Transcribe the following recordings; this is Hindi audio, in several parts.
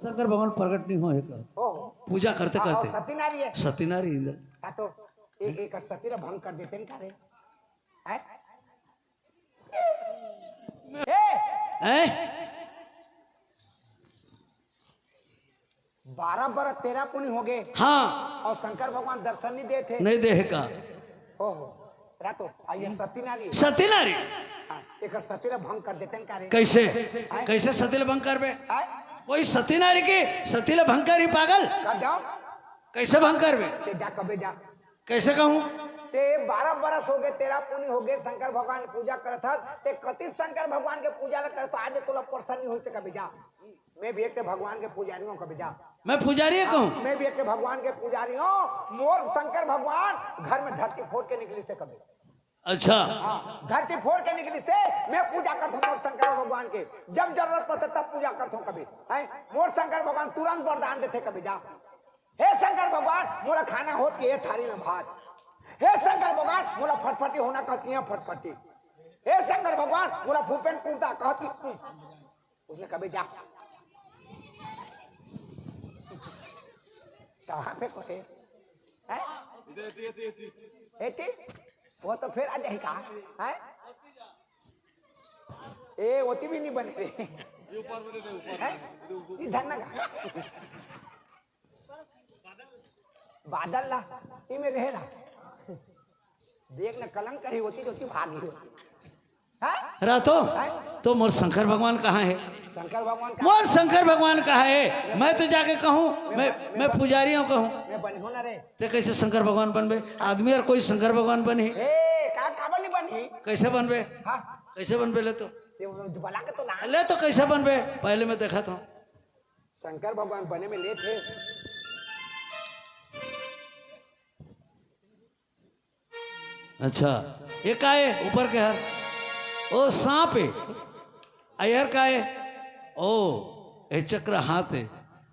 शंकर भगवान प्रकट नहीं होए का ओ पूजा करते करते सती नारी है सती नारी इंद्र का तो एक सती रा भंग कर देते हैं करे हैं हैं 12 13 पुण्य हो गए हाँ और शंकर भगवान दर्शन नहीं देते नहीं दे का ओहो रातो आइए सती नारी सती नारी हाँ, एक सती रा भंग कर देते हैं करे कैसे कैसे सतीले भंग करबे हैं कोई सती नारी के सतीले भंग करी पागल कर जाओ कैसे भंग करबे ते जा कबे जा कैसे कहूँ ते 12 बरस हो गए 13 पुण्य हो गए शंकर भगवान की पूजा करत था ते कति शंकर भगवान के पूजा ल करत आज तोला प्रसन्न हो से कबे जा मैं भी एक भगवान के पुजारी हूँ कबे जा मैं पुजारी कहूँ मैं भी एक भगवान के पुजारी हूँ मोर शंकर भगवान घर में धरती फोड़ के निकली से कभी अच्छा हाँ धरती फोड़ के निकली से मैं पूजा करता हूँ मोर शंकर भगवान के जब जरूरत पड़ता तब पूजा करता हूँ कभी है मोर शंकर भगवान तुरंत वरदान देते कभी जा हे शंकर भगवान मोला खाना होत के ये थाली में भात हे शंकर भगवान मोला फटफटी होना कहती है फटफटी हे शंकर भगवान मोला फूपेन कुर्ता कहती उसने कभी जा कहाँ पे कोटे हैं वो तो फिर आ जाए कहा है ए ओती भी नहीं बने रे इधर ना बादल ला ई में रहेला देख ना कलंक करी होती होती भागी है रातो तो मोर शंकर भगवान कहाँ है शंकर भगवान का मोर शंकर भगवान कहाँ है मैं तो जाके कहूँ मैं पुजारी हूँ कहूँ मैं बनी हो ना रे ते कैसे शंकर भगवान बनबे आदमी और कोई शंकर भगवान बनी ए का काबर नहीं बनी कैसे बनबे हां कैसे बनबे ले तो ये बला के तो ला ले तो कैसे बनबे पहले मैं देखा था शंकर भगवान बने में लेट है अच्छा ये का है ऊपर के हर ओ सांप है अयर का है ओ ये चक्र हाथ है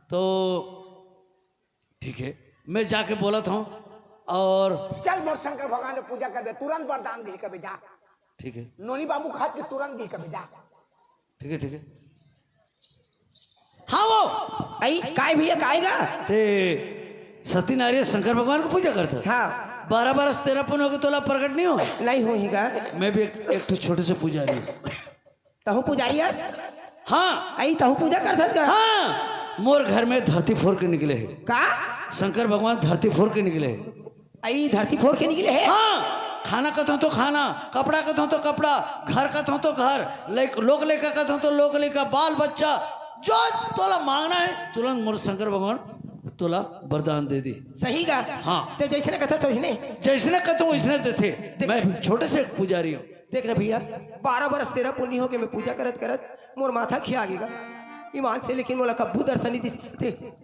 तो ठीक है मैं जाके बोला था और चल मोर शंकर भगवान ने पूजा कर दे तुरंत वरदान दी कभी जा ठीक है नोनी बाबू का हाथ के तुरंत दी कभी जा ठीक है हाँ वो आई काय भैया काएगा ते सती नारी शंकर भगवान को पूजा करता हाँ 12 बरस 13 पुण्य हो गए तोला प्रकट नहीं हो नहीं होएगा मैं भी एक तो छोटे से पुजारी हूँ तहु पुजारी हस हाँ आई तहु पूजा करथस का हाँ मोर घर में धरती फोड़ के निकले है का शंकर भगवान धरती फोड़ के निकले है आई धरती फोड़ के निकले है हाँ खाना कथों तो खाना कपड़ा कथों तो कपड़ा घर कथों तो घर लोक लेखा कथों तो लोक लेखा बाल बच्चा जो तोला मांगना है तुरंत मोर शंकर भगवान तोला वरदान दे दी सही का हाँ तो जैसे कथा सोचने जैसने कथों वैसने देते मैं छोटे से पुजारी हूँ देख रहे भैया 12 बरस 13 पुण्य हो के मैं पूजा करत करत मोर माथा खिया गएगा ईमान से लेकिन मोला कब्बू दर्शन दी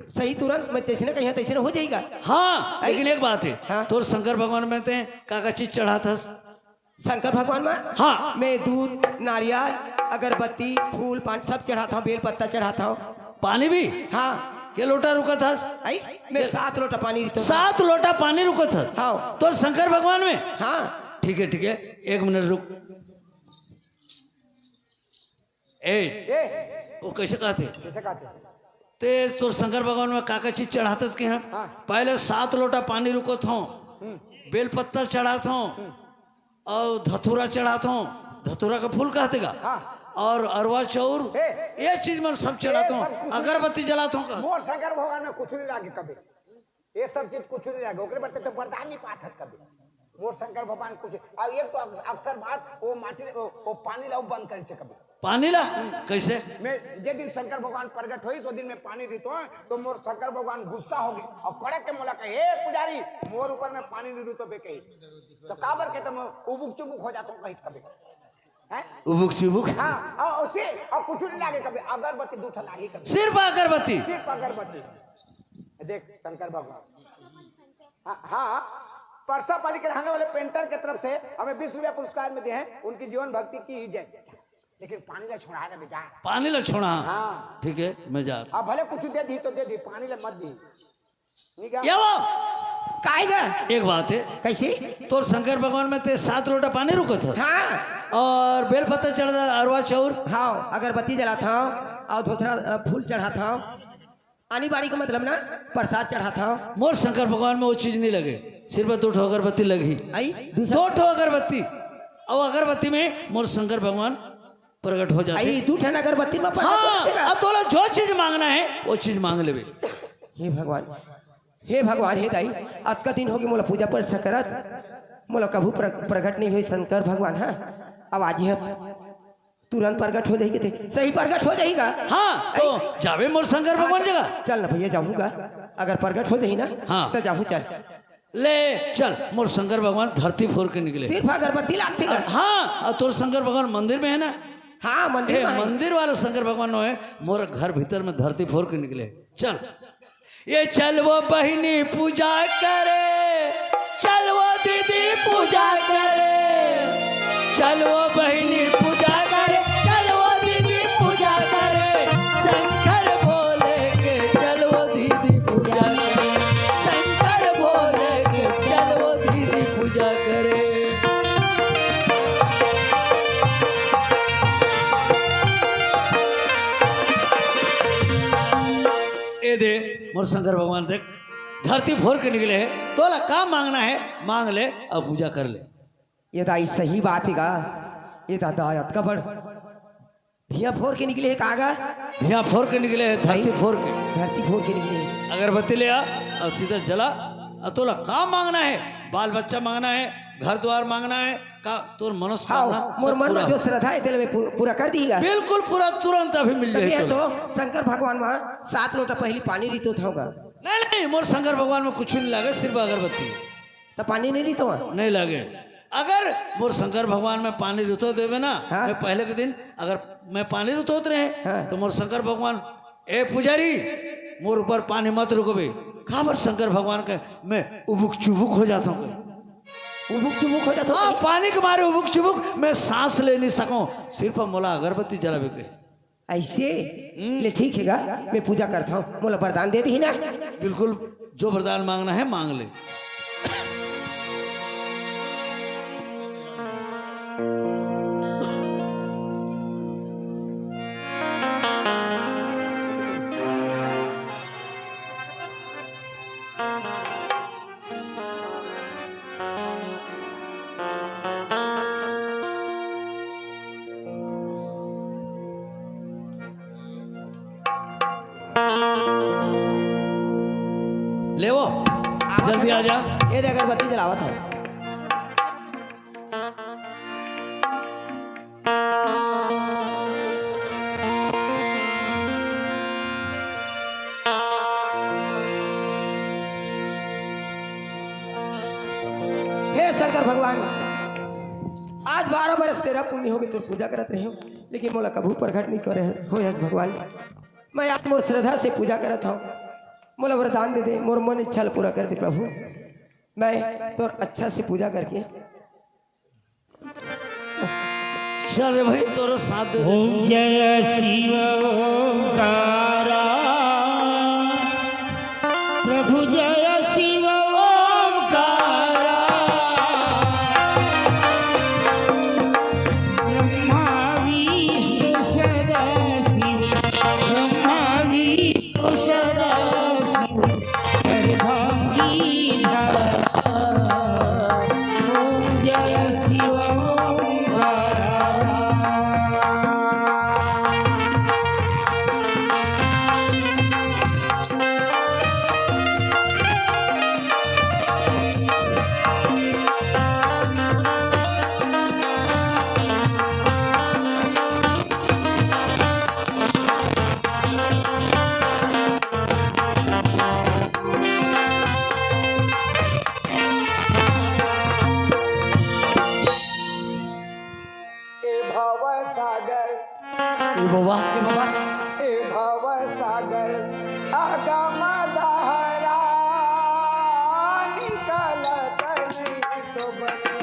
सही तुरंत मैं तैसे कहीं तैसे हो जाएगा हाँ लेकिन एक बात है हाँ? तोर शंकर भगवान में ते काका चीज चढ़ा था शंकर भगवान में हाँ मैं दूध नारियल अगरबत्ती फूल पान सब चढ़ाता हूँ बेल पत्ता चढ़ाता हूँ पानी भी हाँ ये लोटा रुका था आई मैं 7 लोटा पानी देता हूँ 7 लोटा पानी रुका था हाँ तो शंकर भगवान में हाँ ठीक है 1 मिनट रुक ए वो कैसे कहते कैसे कहते ते तो शंकर भगवान में काका चीज चढ़ाते के हैं हाँ। पहले 7 लोटा पानी रुकत हूँ बेल पत्ता चढ़ाता हूँ और धतूरा चढ़ाता हूँ धतूरा का फूल कहते का हाँ और अरवा चौर हे। ये चीज मैं सब चढ़ाता सब हूँ कुछ- अगरबत्ती जलाता हूँ मोर शंकर भगवान में कुछ नहीं लागे कभी ये सब चीज कुछ नहीं लागे ओकरे बते तो वरदान नहीं पात कभी मोर शंकर भगवान कुछ और एक तो अक्सर बात वो माटी वो पानी लाओ बंद करे से कभी पानी ला कैसे मैं जे दिन शंकर भगवान प्रकट हुई सो दिन में पानी देतो है तो मोर शंकर भगवान गुस्सा हो गए और कड़क के मोला कहे हे पुजारी मोर ऊपर में पानी नहीं तो पे कही तो काबर के तुम उबुक चुबुक हो जाता हूँ कहीं कभी हैं उबुक सिबुक हाँ और उसे और कुछ नहीं लागे कभी अगरबत्ती दूठा लागी कभी सिर्फ अगरबत्ती सिर्फ अगरबत्ती देख शंकर भगवान हाँ परसा पाली के रहने वाले पेंटर की तरफ से हमें 20 रुपया पुरस्कार में दिए हैं उनकी जीवन भक्ति की जय लेकिन पानी ला छोड़ा है बेटा पानी ला छोड़ा हाँ ठीक है मैं जा रहा अब भले कुछ दे दी तो दे दी पानी ला मत दी नहीं क्या ये वो काएगा एक बात है कैसे तो शंकर भगवान में ते 7 लोटा पानी रुका था हाँ और बेल पत्ता चढ़ा अरवा चौर हाँ अगरबत्ती जलाता हूँ और धोथरा फूल चढ़ाता हूँ आनी बारी का मतलब ना प्रसाद चढ़ा था मोर शंकर भगवान में वो चीज नहीं लगे, सिर्फ 2 ठो अगरबत्ती लगी, आई 2 ठो अगरबत्ती। और अगरबत्ती में मोर शंकर भगवान प्रकट हो जाते। आई 2 ठन अगरबत्ती में हाँ, अब तोला जो चीज मांगना है वो चीज मांग लेबे। हे भगवान, हे भगवान, हे दाई आज का दिन होगी मोला पूजा पर सकरत मोला कभू प्रकट नहीं हुई शंकर भगवान। हाँ अब आज ही तुरंत प्रकट हो जाएगी थे, सही प्रकट हो जाएगा। हाँ तो जावे मोर शंकर भगवान जगह। चल ना भैया जाऊंगा, अगर प्रकट हो जाए ना हाँ। तो जाऊँ। चल ले चल, मोर शंकर भगवान धरती फोड़ के निकले। सिर्फ अगरबत्ती लागती है। हाँ, और तोर शंकर भगवान मंदिर में है ना। हाँ मंदिर में है। मंदिर वाला शंकर भगवान नो है, मोर घर भीतर में धरती फोड़ के निकले। चल ये चल वो बहिनी पूजा करे, चल वो दीदी पूजा करे, चल वो बहिनी पूजा करे, चल वो दीदी पूजा करे, शंकर भोले के चल वो दीदी पूजा करे, शंकर भोले के चल वो दीदी पूजा करे। ए दे मोर शंकर भगवान देख धरती फोड़ के निकले है, तोला काम मांगना है मांग ले और पूजा कर ले। ये दाई सही बात है का, ये दादा का बड़ भैया फोड़ के निकले है कागा, यहाँ फोड़ के निकले है धरती फोड़ के। धरती फोड़ के निकले है। अगरबत्ती ले आ और सीधा जला। और तोला काम मांगना है, बाल बच्चा मांगना है, घर द्वार मांगना है, का तोर मनोकामना हाँ मोर मन में जो श्रद्धा है तेल में पूरा कर दीगा। बिल्कुल पूरा तुरंत अभी मिल जाएगा। तो शंकर भगवान में 7 लोटा पहली पानी रीतो था। नहीं नहीं, मोर शंकर भगवान में कुछ नहीं लगे, सिर्फ अगरबत्ती। तो पानी नहीं रीतो नहीं लगे। अगर मोर शंकर भगवान में पानी रुतो देवे ना, हाँ? मैं पहले के दिन अगर मैं पानी रुतोत रहे हाँ? तो मोर शंकर भगवान ए पुजारी मोर ऊपर पानी मत रुकोबे। खबर शंकर भगवान के मैं उबुक चुबुक हो जाता हूँ, उबुक चुबुक हो जाता हाँ, पानी के मारे उबुक चुबुक मैं सांस ले नहीं सकूं, सिर्फ मोला अगरबत्ती जलावे के। ऐसे ले ठीक है गा, मैं पूजा करता हूँ। मोला वरदान दे दी ना। बिल्कुल जो वरदान मांगना है मांग ले। ले वो जल्दी आ जा। ये दे अगरबत्ती जलावा था। हे शंकर भगवान, आज 12 बरस तेरा पुण्य हो गए तो पूजा करत रहे हो, लेकिन मोला कभू प्रकट नहीं करे हो। यस भगवान, मैं आज मोर श्रद्धा से पूजा करत हूँ। मोला वरदान दे दे, मोर मन इच्छा पूरा कर दे प्रभु। मैं तो अच्छा से पूजा करके चल रे भाई तोरो साथ दे दे। ओम जय शिव ओंकारा, प्रभु जय शिव ओमकारा, ब्रह्मा विष्णु सदा शिव, ब्रह्मा विष्णु सदा शिव, सर्वांगी धारा। ओम जय शिव ओंकारा। ए भव सागर, ए बाबा हे बाबा ए भव सागर, आगम दहरा निकलत नहीं तो बने,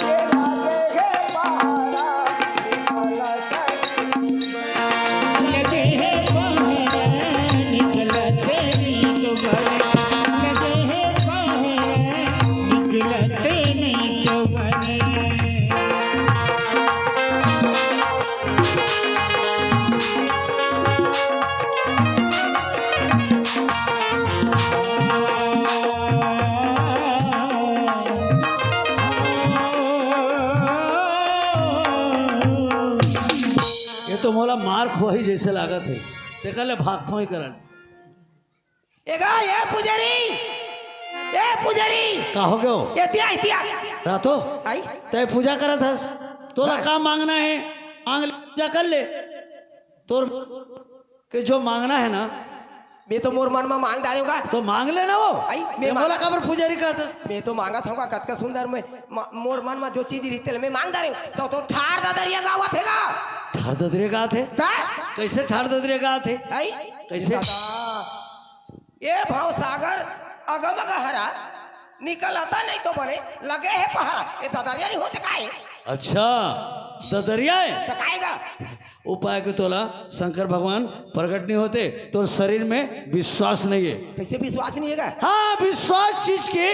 ये लागे हे पहाड़ा निकलत नहीं तो बने। लगे है पहाड़ निकलते नहीं तो बने, लगे है पहाड़ निकलते नहीं तो बने। मार खोही जैसे लागत है ते कल भागतो ही करन ये पुजारी का हो गयो इतिया रातो आई तय पूजा करत हस तोला का मांगना है मांग ले पूजा कर ले तोर के जो मांगना है ना मैं तो मोर मन में मांग डाले होगा तो मांग ले ना वो आई, मैं मैं बोला काबर पुजारी कहत हस मैं तो मांगा था कतका सुंदर में मोर मन में जो चीज रहती मैं मांग डाले तो ठाड़ दा दरिया गावा थेगा ठाड़ ददरे गात है कैसे ठाड़ ददरे गात है आई कैसे ये भाव सागर अगम हरा निकल आता नहीं तो बने लगे है पहाड़ा ये ददरिया नहीं होते काहे अच्छा ददरिया है तो काहेगा उपाय के तोला शंकर भगवान प्रकट नहीं होते तो शरीर में विश्वास नहीं है कैसे विश्वास नहीं है हाँ विश्वास चीज के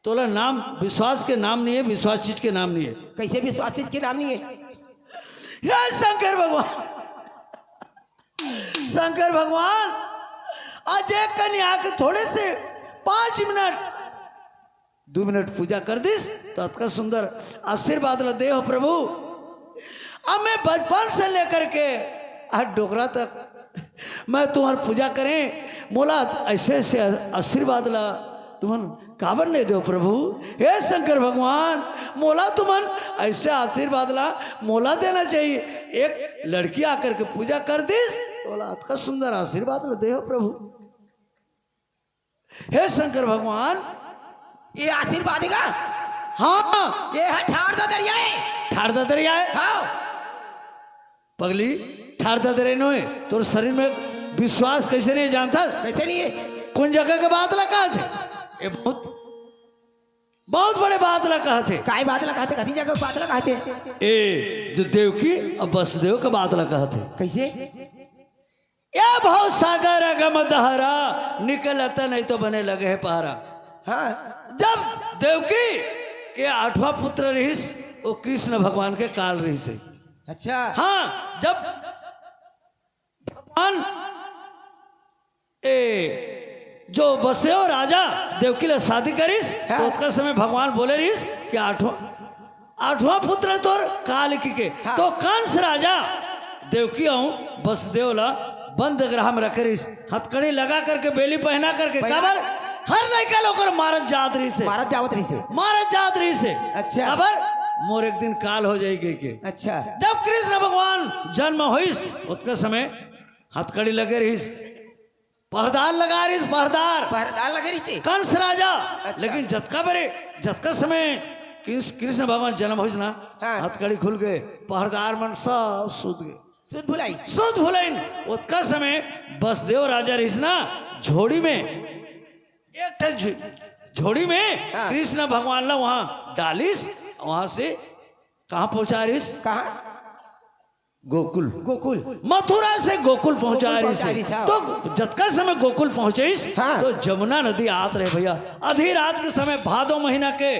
तोला नाम विश्वास के नाम नहीं है विश्वास चीज के नाम नहीं है कैसे विश्वास चीज के नाम नहीं है या शंकर भगवान शंकर भगवान आज एक कन्या के थोड़े से 5 मिनट 2 मिनट पूजा कर दिस तो अतका सुंदर आशीर्वाद ला दे हो प्रभु अब मैं बचपन से लेकर के आज डोकरा तक मैं तुम्हारी पूजा करें मोला ऐसे ऐसे आशीर्वाद ला तुमन काबर नहीं दो प्रभु हे शंकर भगवान मोला तुमन ऐसे आशीर्वाद ला मोला देना चाहिए एक लड़की आकर के पूजा कर दिस तोला अतका सुंदर आशीर्वाद ला दे हो प्रभु हे शंकर भगवान ये आशीर्वाद का हाँ ये है ठाड़ दा दरिया है ठाड़ दा दरिया है हाँ पगली ठाड़ दा दरिया नो है तोर शरीर में विश्वास कैसे नहीं जानता कैसे नहीं है कौन जगह के बात ला कहा थे ये बहुत बहुत बड़े बात ला कहा थे काय बात लगा थे कथी जगह बात लगा थे ए जो देवकी और बसदेव का बात ला कहा थे कैसे या भाव सागर अगम दहरा निकलता नहीं तो बने लगे है पहरा हाँ जब देवकी के 8वां पुत्र रहीस वो कृष्ण भगवान के काल रही से अच्छा हाँ जब भगवान जो बसे हो राजा देवकी ले शादी करीस हाँ। तो उसका समय भगवान बोले रहीस कि 8वां पुत्र तोर काल की के हाँ। तो कंस राजा देवकी आऊं बसदेव ला बंद ग्रह में रख रहीस हथकड़ी लगा करके बेली पहना करके काबर हर लड़का लोग मारत जात रही से भारत जावत रही से मारत जात रही से अच्छा। काबर मोर एक दिन काल हो जाएगी के अच्छा जब कृष्ण भगवान जन्म होइस उतके समय हथकड़ी लगे रहीस पहरदार लगा रहीस पहरदार भारत लगे रही से कंस राजा अच्छा। लेकिन जतका समय कृष्ण भगवान जन्म होइस ना हाँ। हथकड़ी खुल गए पहरदार मन सब सूत गए सुध भुलाई सुध भुलाइन उतका समय बसदेव राजा रहीस ना झोड़ी में एक झोड़ी में हाँ। कृष्ण भगवान ला वहां डालिस वहां से कहा पहुंचा रहीस कहा गोकुल गोकुल मथुरा से गोकुल पहुंचा गोकुल रही पहुंचा रही से साहब। तो जतका समय गोकुल पहुंचीस हाँ। तो जमुना नदी आत रहे भैया आधी रात के समय भादो महीना के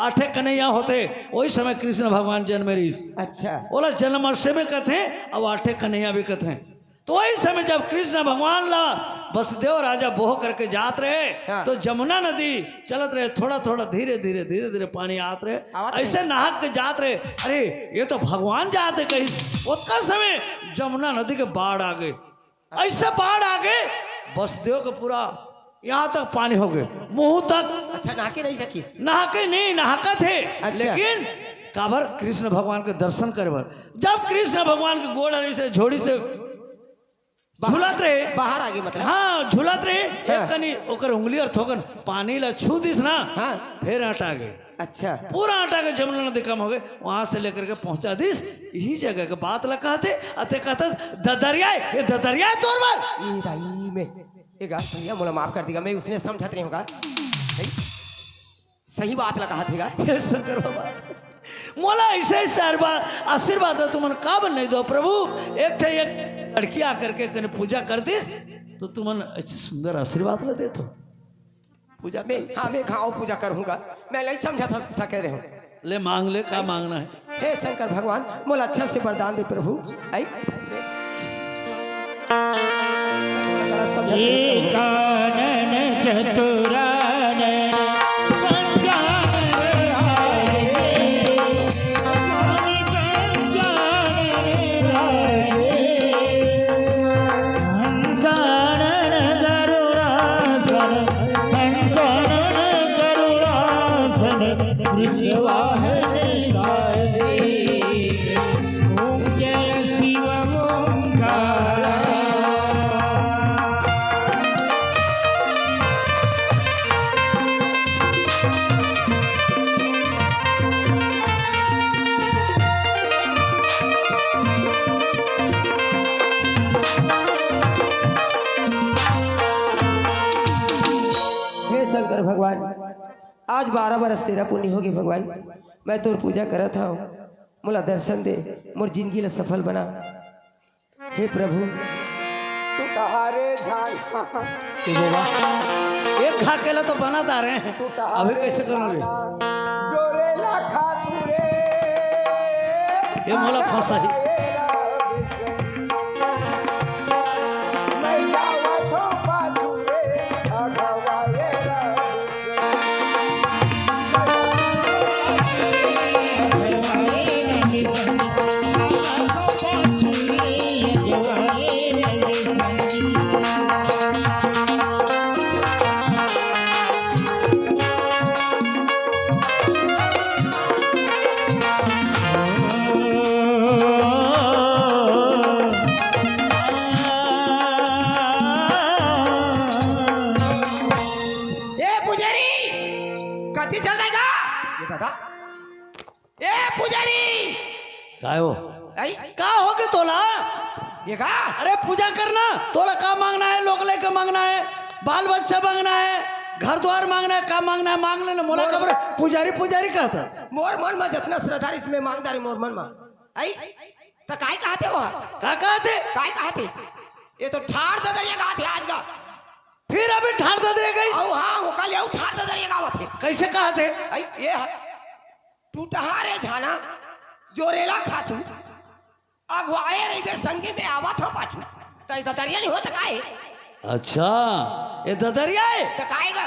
8 कन्हैया होते वही समय कृष्ण भगवान जन्म रहीस अच्छा बोला जन्माष्टमी कथे अब 8 कन्हैया भी कथे तो वही समय जब कृष्ण भगवान ला बसदेव राजा बोह करके जात रहे हाँ। तो जमुना नदी चलत रहे थोड़ा थोड़ा धीरे धीरे पानी आत आवत रहे रहे। ऐसे नहाक के जात रहे अरे ये तो भगवान जाते कहीं उतना समय जमुना नदी के बाढ़ आ गए ऐसे बाढ़ आ गए बसदेव का पूरा यहाँ तक पानी हो गए मुंह तक अच्छा नहा के नहीं सकीस नहा के नहीं नहाका थे अच्छा। लेकिन काबर कृष्ण भगवान के दर्शन करे बर जब कृष्ण भगवान के गोड़ अड़ी से झोड़ी से झूलत रहे बाहर आ गई मतलब हाँ झूलत रहे हाँ। एक कनी ओकर उंगली और थोकन पानी ला छू दिस ना हाँ फिर हटा गए अच्छा पूरा हटा के जमुना नदी कम हो गए वहां से लेकर के पहुंचा दिस यही जगह के बात ला कहते अते कहते ददरिया ये ददरिया तोर बार ये राई में एक बात भैया मोला माफ कर देगा मैं उसने समझत नहीं होगा सही बात लगा थेगा हे शंकर बाबा मोला ऐसे ऐसे आशीर्वाद है तुमन का बन नहीं दो प्रभु एक लड़की आकर के कने पूजा कर दिस तो तुमन अच्छे सुंदर आशीर्वाद ला देतो पूजा मैं हाँ मैं खाओ पूजा करूंगा मैं नहीं समझा था सके रहे ले मांग ले का मांगना है हे शंकर भगवान मोला अच्छा से वरदान दे प्रभु आई एकानन चतुरानन पंचानन आए स्वामी पंचानन आए शंकर भगवान आज 12 बरस तेरा पुण्य हो गए भगवान। मैं तोर पूजा करत हूँ, मोला दर्शन दे, मोर जिंदगी ला सफल बना हे प्रभु। टूटहारे झाना ए बाबा एक खा केला तो बना दा रहे हैं, अभी कैसे करोगे? जोरे लाखा तुरे ये मोला फंसा ही। मैं जावत हूँ पाछुरे अगवाएरा ए पुजारी कथी चल देगा ये दादा? ए पुजारी काय हो आई का हो के तोला? ये का अरे पूजा करना तोला का मांगना है? लोग लेके मांगना है, बाल बच्चा मांगना है, घर द्वार मांगना है, का मांगना है मांग लेना। मोला खबर पुजारी पुजारी कहता मोर मन में जितना श्रद्धा इसमें मांगदारी मोर मन में आई तो काय कहते हो? का कहते? काय कहते? ये तो ठाड़ ददरिया कहते आज का। फिर अभी ठाड़ दे दे गई। औ हाँ वो कल यू ठाड़ ददरिया गावत है। कैसे कहते? आई ये टूटहारे झाना जोरेला खातू अगवाए रही संगी में आवत हो पाछू तो ददरिया नहीं हो तो काय? अच्छा ये ददरिया है? तो काय का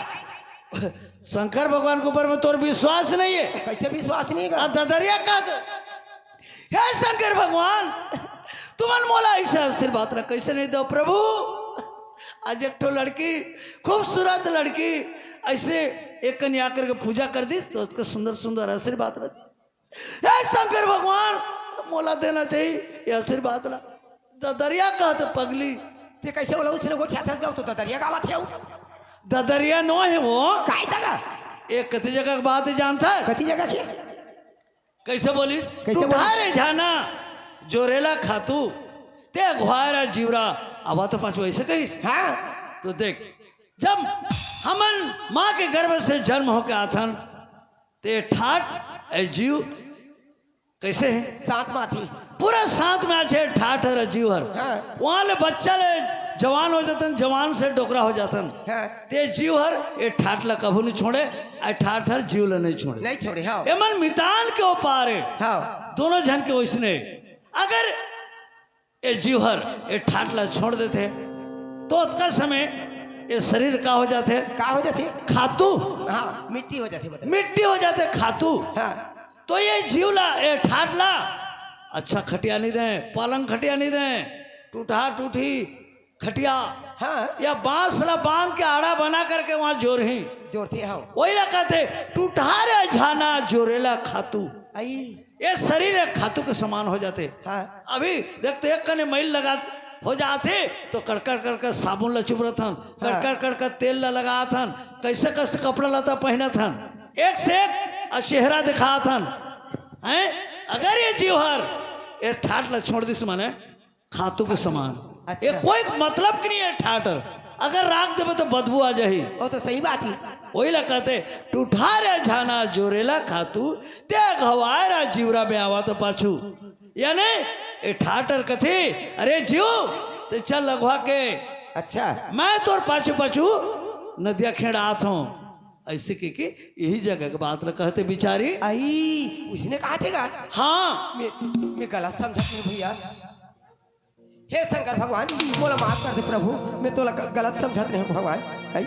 शंकर भगवान के ऊपर में तोर विश्वास नहीं है? कैसे विश्वास नहीं आ कर? ददरिया का हे शंकर भगवान तुमन मोला ऐसा आशीर्वाद रख कैसे नहीं दो प्रभु। आज एक ठो लड़की खूबसूरत लड़की ऐसे एक कन्या करके पूजा कर दी तो उसका सुंदर सुंदर आशीर्वाद रहती। हे शंकर भगवान मोला देना चाहिए ये आशीर्वाद ला। ददरिया का तो पगली ते कैसे बोला उसने गोठिया था तो ददरिया गावत है। ददरिया नो है वो काय तक एक कति जगह की बात है जानता है? कथी जगह के कैसे बोलिस? कैसे बोलिस? टूटहारे झाना जोरेला खातू ते घुआरा जीवरा अब तो पांचो ऐसे कहीस। हाँ तो देख जब हमन माँ के गर्भ से जन्म होके आथन ते ठाट ए जीव कैसे है सात माथी पूरा साथ में अच्छे ठाठ है जीव हर हाँ। वहां ले बच्चा ले जवान हो जातन, जवान से डोकरा हो जातन। हाँ ते जीव हर ये ठाठ ला कभू नहीं छोड़े, आ ठाठ हर जीव ला नहीं छोड़े। नहीं छोड़े। हाँ एमन मितान के ऊपर है हाँ दोनों जन के वैसने अगर ये जीवहर ये ठाटला छोड़ देते तो उसका समय ये शरीर का हो जाते का हो जाते? खातू हाँ मिट्टी हो जाती बता। मिट्टी हो जाते खातू। हाँ तो ये जीवला ये ठाटला अच्छा खटिया नहीं दे, पलंग खटिया नहीं दे, टूटा टूटी खटिया हाँ या बांस ला बांध के आड़ा बना करके वहां जोर ही जोड़ते हाँ वही ना कहते टूटारे झाना जोरेला खातू। आई ये शरीर एक खातू के समान हो जाते। हाँ अभी देखते एक कने मैल लगा हो जाते तो कड़कर कड़कर साबुन ला चुपरथन, कड़कर कड़कर तेल ला लगाथन, कैसे कैसे कपड़ा लता पहनथन, एक से एक चेहरा दिखाथन हैं। अगर ये जीवहर ये ठाट ला छोड़ दिस माने खातू के समान। अच्छा। ये कोई मतलब की नहीं है ठाटर, अगर राख देवे तो बदबू आ जाही। वो तो सही बात ही। वही ला कहते टूठारे झाना जोरेला खातू ते घवायरा जीवरा में आवा तो पाछू। यानी ये ठाटर कथे अरे जीव ते चल लगवा के अच्छा मैं तोर पाछू पाछू नदिया खेड़ा आत हूँ ऐसे की यही जगह के बात ल कहते बिचारी। आई उसने कहा थे का? हाँ मैं गलत समझा नहीं भैया। हे शंकर भगवान बोला माफ कर दे प्रभु, मैं तो गलत समझत नहीं हूँ भगवान। आई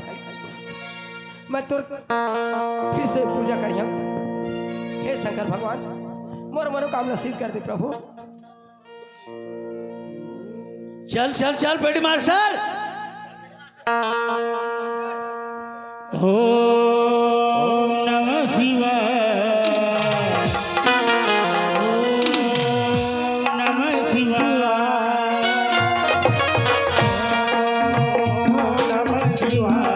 मैं तो फिर से पूजा करिया। हे शंकर भगवान मोर मनोकामना सिद्ध कर दे प्रभु। चल चल चल बेटी मास्टर। ओम नमः शिवाय। ओम नमः शिवाय। ओम नमः शिवाय।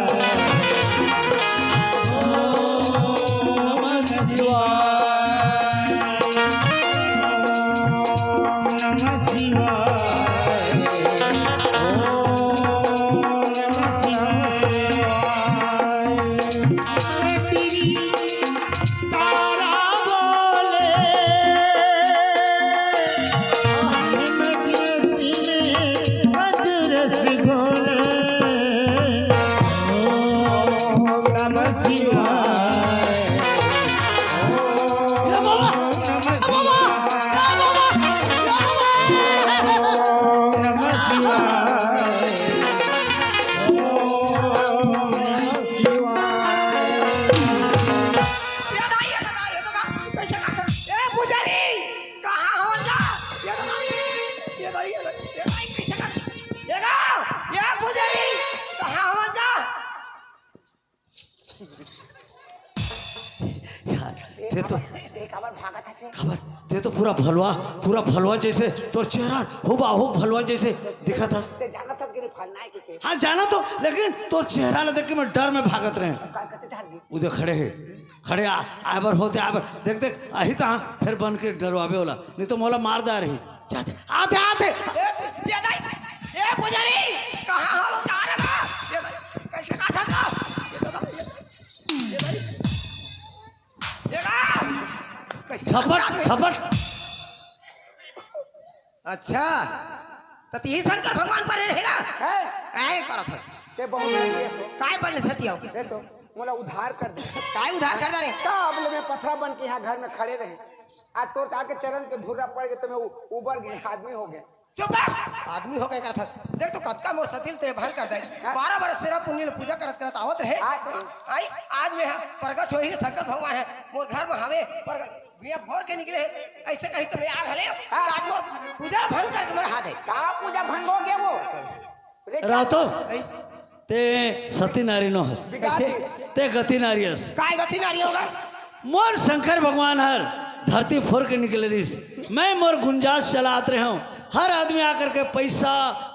पुजारी कहाँ हो जा? यार ते तो देख हमार भागत है खबर ते तो पूरा भलवा जैसे तोर चेहरा हो भलवा जैसे दिखा था। ते जाना सच के फलना है के हाँ जाना तो, लेकिन तो चेहरा ले देख के मैं डर में भागत रहे। का कहते धार गी उधर खड़े आबर होते आबर देख आही ता फिर बन के डरवावे वाला, नहीं तो मोला मार दा रही। जाते आते ये पुजारी कहाँ हो जा रहा? ये कैसे काटा का? झपट अच्छा तो यही शंकर भगवान पर रहेगा? है ऐ करत है ते बहुत ये सो काय बनले सतिया? ये तो मोला उधार कर दे काय उधार कर दे रे? का अब ले मैं पथरा बन के यहाँ घर में खड़े रहे आज तोर जाके चरण के धुर्रा पड़ गए तो मैं उबर गए आदमी हो गए चुप रह, आदमी हो गए करत है। देख तो कतका मोर सतिल ते भान कर दे 12 बरस तेरा पुण्य ले पूजा करत आवत रहे। आई आज में प्रगट होई शंकर भगवान है मोर घर में हवे प्रगट बिया भोर के निकले ऐसे कहीं तो मैं आ घले आज मोर पूजा भंग करके मोर हाथ है। का पूजा भंग हो गया वो रातो ते सती नारी नो हस ते गति नारी हस। काय गति नारी होगा? मोर शंकर भगवान हर धरती फोर के निकले रिस, मैं मोर गुंजाश चलात रहे हूँ। हर आदमी आकर के पैसा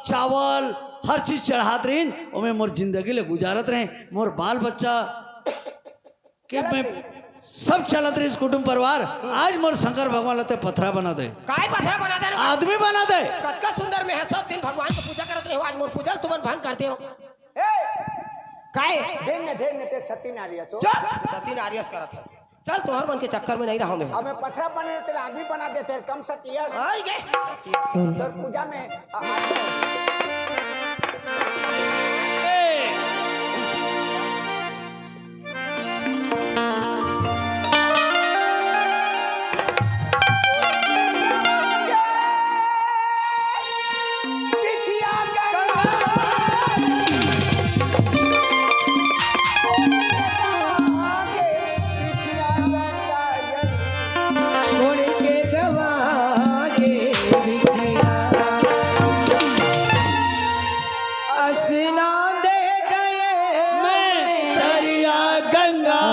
चावल हर चीज चढ़ात रही और मैं मोर जिंदगी ले गुजारत रहे। मोर बाल बच्चा के मैं सब चलत रही कुटुंब परिवार। आज मोर शंकर भगवान लते पथरा बना दे, काय पथरा बना दे? आदमी बना दे। कतका सुंदर में है सब दिन भगवान को पूजा करत रहे हो, आज मोर पूजा तुमन भंग करते हो। ए काय धेन ने ते सती नारी सो चुप, सती नारियस करत है। चल तोहर मन के चक्कर में नहीं रहा मैं। अब मैं पथरा बने तेरे आदमी बना देते कम सती है आई गे सतियस करत है। सर पूजा में घोड़े के गवा के बिछिया स्नान दे गए मैं दरिया गंगा